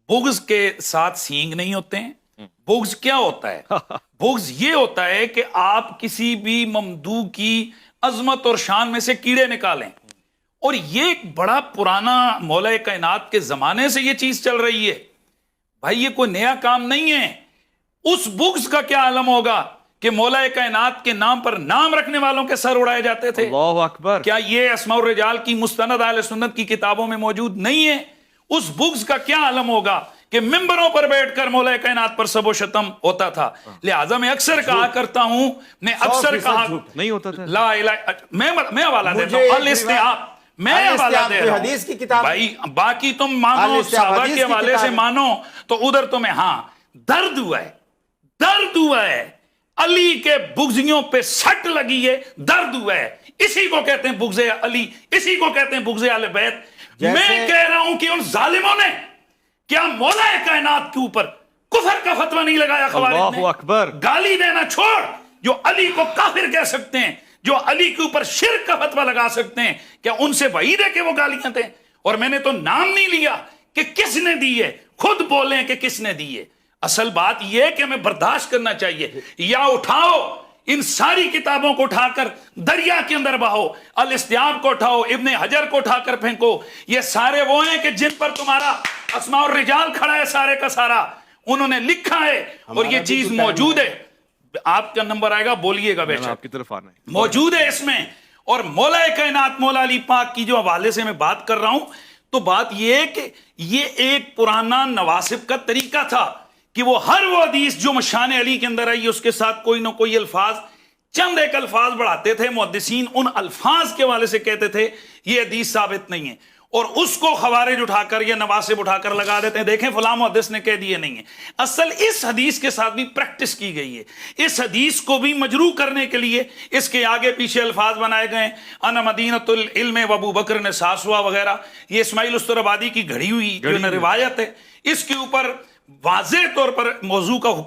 बुग़्ज़ के साथ सींग नहीं होते हैं। बुग़्ज़ क्या होता है? बुग़्ज़ ये होता है कि आप किसी भी ममदू की अजमत और शान में से कीड़े निकालें, और ये एक बड़ा पुराना मौला कायनात के जमाने से ये चीज चल रही है भाई, ये कोई नया काम नहीं है। उस बुग़्ज़ का क्या आलम होगा कि मौला कायनात के नाम पर नाम रखने वालों के सर उड़ाए जाते थे। अल्लाहु अकबर। क्या ये अस्माउर रिजाल की मुस्तनद अहले सुन्नत की किताबों में मौजूद नहीं है? उस बुग़्ज़ का क्या आलम होगा कि मिंबरों पर बैठकर मौला कायनात पर सबो शतम होता था। लिहाजा मैं अक्सर कहा करता हूं, मैं अक्सर कहा नहीं होता था। ला इलाहा, मैं हवाला देता हूं अल इस्तिआब, मैं हवाला दे रहा हूं हदीस की किताब भाई। बाकी तुम मानो सहाबा के हवाले से मानो तो उधर तुम्हें हाँ दर्द हुआ है, दर्द हुआ है, अली के बुग़्ज़ियों पे सट लगी है, दर्द हुआ है। इसी को कहते हैं बुग़्ज़े अली, इसी को कहते हैं बुग़्ज़े अहले बैत। मैं कह रहा हूं कि उन जालिमों ने क्या मौला कायनात के ऊपर कुफर का फतवा नहीं लगाया? खवारिज अल्लाहु ने अकबर। गाली देना छोड़, जो अली को काफिर कह सकते हैं, जो अली के ऊपर शिर्क का फतवा लगा सकते हैं, क्या उनसे वहीद है कि वो गालियां दें? और मैंने तो नाम नहीं लिया कि किसने दी है, खुद बोलें कि किसने दी है। असल बात यह है कि हमें बर्दाश्त करना चाहिए। या उठाओ इन सारी किताबों को उठाकर दरिया के अंदर बहाओ, अल इस्तिआब को उठाओ, इब्ने हजर को उठाकर फेंको। ये सारे वो हैं कि जिन पर तुम्हारा अस्माउर रिजाल खड़ा है, सारे का सारा उन्होंने लिखा है और ये चीज मौजूद है। आपका नंबर आएगा, बोलिएगा बेशक, आपकी तरफ आना है, मौजूद है इसमें। और मौला कायनात मौला अली पाक की जो हवाले से मैं बात कर रहा हूं, तो बात यह है कि ये एक पुराना नवासिब का तरीका था कि वो हर वो हदीस जो मशान अली के अंदर आई उसके साथ कोई ना कोई अल्फाज, चंद एक अल्फाज बढ़ाते थे। मुहद्दिसीन उन अल्फाज के हवाले से कहते थे ये हदीस साबित नहीं है, और उसको खवारिज उठाकर या नवासिब उठाकर लगा देते हैं, देखें फलां मुहद्दिस ने कह दिए नहीं है। असल इस हदीस के साथ भी प्रैक्टिस की गई है। इस हदीस को भी मजरू करने के लिए इसके आगे पीछे अल्फाज बनाए गए, अना मदीनतुल इल्म व अबू बकर ने सासुआ वगैरह। ये इस्माइल उस्तरबादी की घड़ी हुई जो रिवायत है, इसके ऊपर वाज़ेह तौर पर मौजू का हुक्म